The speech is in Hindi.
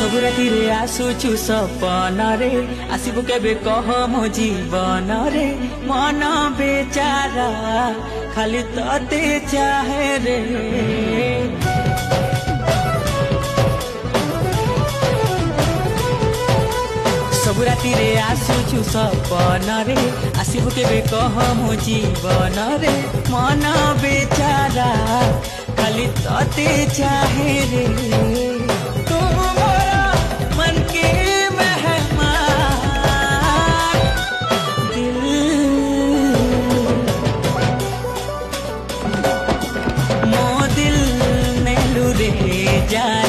सब राति रे आसुछु सपन रे आसबु केबे कह मो जीवन रे मन बेचारा खाली तते चाहे रे। सब राति रे आसुछु सपन रे आसबु केबे कह मो जीवन रे मन बेचारा खाली तते चाहे रे। जा